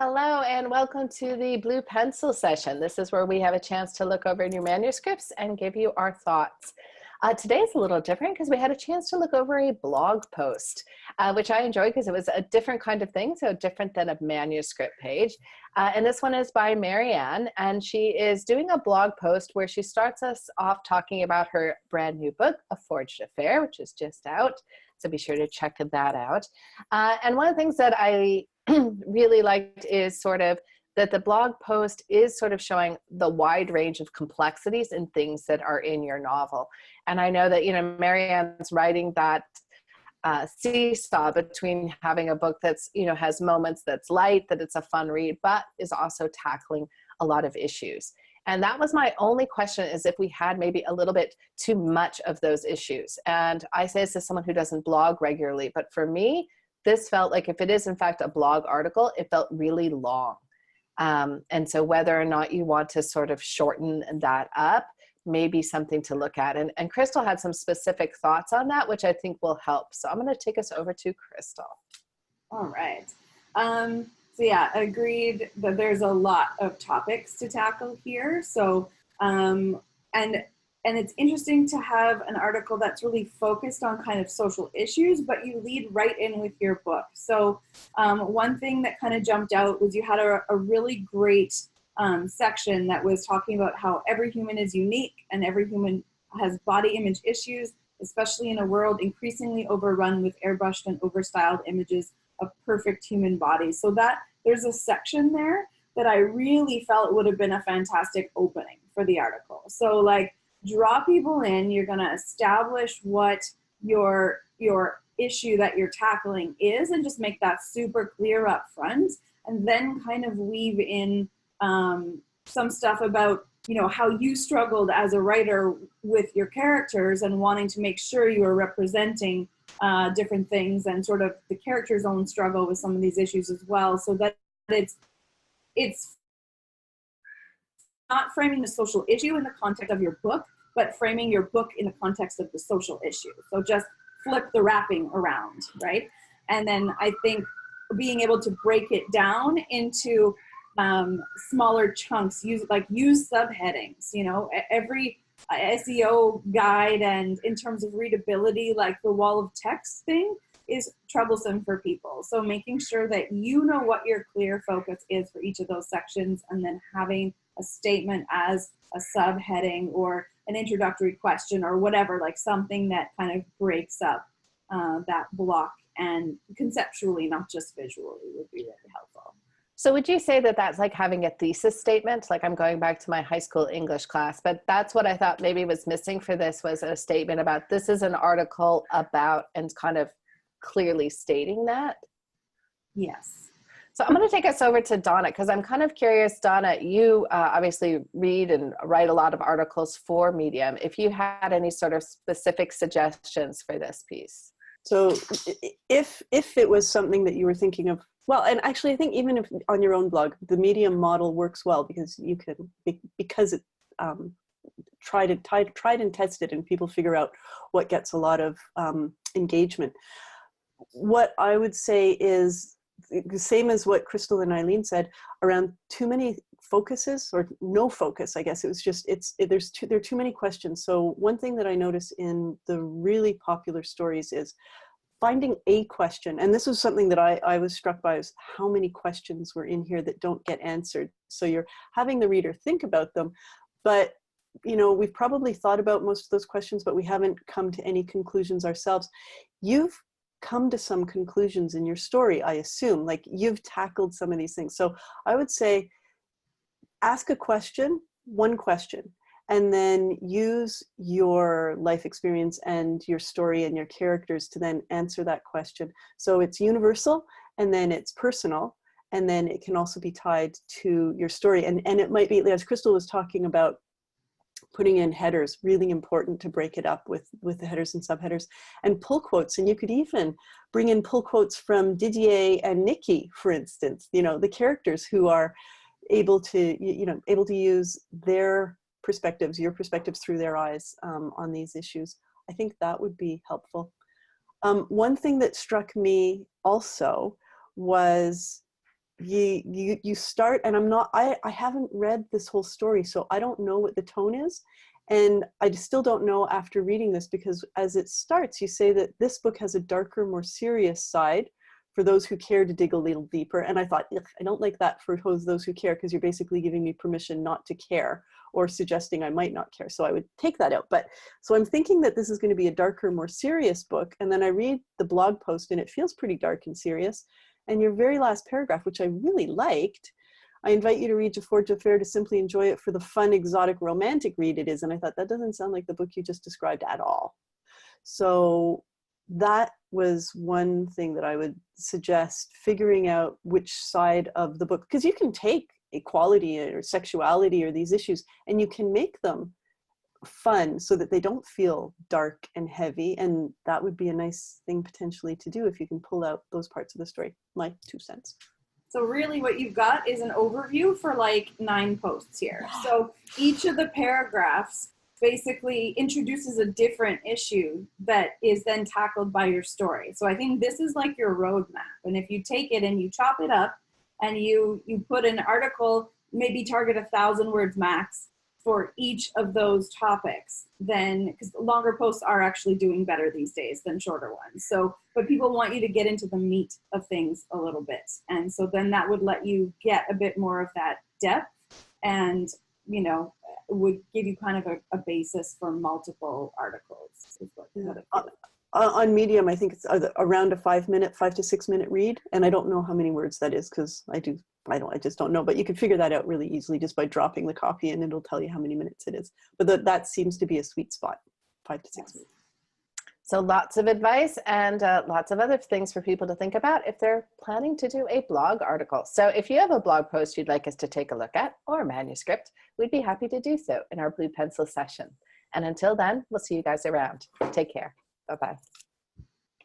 Hello and welcome to the Blue Pencil session. This is where we have a chance to look over your manuscripts and give you our thoughts. Today's a little different because we had a chance to look over a blog post, which I enjoyed because it was a different kind of thing, so different than a manuscript page. And this one is by Marianne, and she is doing a blog post where she starts us off talking about her brand new book, A Forged Affair, which is just out. So be sure to check that out. And one of the things that I really liked is sort of that the blog post is sort of showing the wide range of complexities and things that are in your novel. And I know that, Marianne's writing that seesaw between having a book that's, has moments that's light, that it's a fun read, but is also tackling a lot of issues. And that was my only question, is if we had maybe a little bit too much of those issues. And I say this as someone who doesn't blog regularly, but for me, this felt like, if it is in fact a blog article, it felt really long. And so whether or not you want to sort of shorten that up, maybe something to look at. And Crystal had some specific thoughts on that, which I think will help. So I'm going to take us over to Crystal. All right. So yeah, agreed that there's a lot of topics to tackle here. So, and it's interesting to have an article that's really focused on kind of social issues, but you lead right in with your book. So one thing that kind of jumped out was you had a really great section that was talking about how every human is unique and every human has body image issues, especially in a world increasingly overrun with airbrushed and overstyled images of perfect human bodies. So that there's a section there that I really felt would have been a fantastic opening for the article. So like, draw people in, you're gonna establish what your issue that you're tackling is and just make that super clear up front, and then kind of weave in some stuff about how you struggled as a writer with your characters and wanting to make sure you are representing different things and sort of the character's own struggle with some of these issues as well, so that it's not framing the social issue in the context of your book, but framing your book in the context of the social issue. So just flip the wrapping around, right? And then I think being able to break it down into smaller chunks, use subheadings, every SEO guide, and in terms of readability, like the wall of text thing is troublesome for people. So making sure that you know what your clear focus is for each of those sections, and then having a statement as a subheading or an introductory question or whatever, like something that kind of breaks up that block, and conceptually, not just visually, would be really helpful. So would you say that that's like having a thesis statement? Like, I'm going back to my high school English class, but that's what I thought maybe was missing for this, was a statement about this is an article about, and kind of clearly stating that? Yes. So I'm going to take us over to Donna, because I'm kind of curious, Donna, you obviously read and write a lot of articles for Medium. If you had any sort of specific suggestions for this piece. So if it was something that you were thinking of, well, and actually I think even if on your own blog, the Medium model works well, because you can, because it tried and tested, and people figure out what gets a lot of engagement. What I would say is the same as what Crystal and Eileen said around too many focuses, or no focus, I guess. It was just, there are too many questions. So one thing that I notice in the really popular stories is finding a question. And this was something that I was struck by, is how many questions were in here that don't get answered. So you're having the reader think about them, but we've probably thought about most of those questions, but we haven't come to any conclusions ourselves. You've come to some conclusions in your story, I assume, like you've tackled some of these things. So I would say, ask a question, one question, and then use your life experience and your story and your characters to then answer that question. So it's universal, and then it's personal, and then it can also be tied to your story. And it might be, as Crystal was talking about, putting in headers, really important to break it up with the headers and subheaders, and pull quotes. And you could even bring in pull quotes from Didier and Nikki, for instance, the characters who are able to, able to use their perspectives, your perspectives through their eyes on these issues. I think that would be helpful. One thing that struck me also was you start, and I haven't read this whole story, so I don't know what the tone is. And I still don't know after reading this, because as it starts, you say that this book has a darker, more serious side for those who care to dig a little deeper. And I thought, I don't like that for those who care, because you're basically giving me permission not to care, or suggesting I might not care. So I would take that out. But so I'm thinking that this is going to be a darker, more serious book. And then I read the blog post and it feels pretty dark and serious. And your very last paragraph, which I really liked, I invite you to read To Forge a Fare to simply enjoy it for the fun, exotic, romantic read it is. And I thought, that doesn't sound like the book you just described at all. So that was one thing that I would suggest, figuring out which side of the book, because you can take equality or sexuality or these issues and you can make them fun so that they don't feel dark and heavy. And that would be a nice thing potentially to do if you can pull out those parts of the story. My 2 cents. So really what you've got is an overview for like 9 posts here. So each of the paragraphs basically introduces a different issue that is then tackled by your story. So I think this is like your roadmap. And if you take it and you chop it up and you put an article, maybe target 1,000 words max for each of those topics, then, because longer posts are actually doing better these days than shorter ones. So, but people want you to get into the meat of things a little bit. And so then that would let you get a bit more of that depth, and, you know, would give you kind of a basis for multiple articles. Is what it feels. On Medium, I think it's around a 5 to 6 minute read. And I don't know how many words that is, because I just don't know, but you can figure that out really easily just by dropping the copy and it'll tell you how many minutes it is. But that seems to be a sweet spot, 5 to 6 minutes. So lots of advice and lots of other things for people to think about if they're planning to do a blog article. So if you have a blog post you'd like us to take a look at, or a manuscript, we'd be happy to do so in our Blue Pencil session. And until then, we'll see you guys around. Take care. Bye-bye.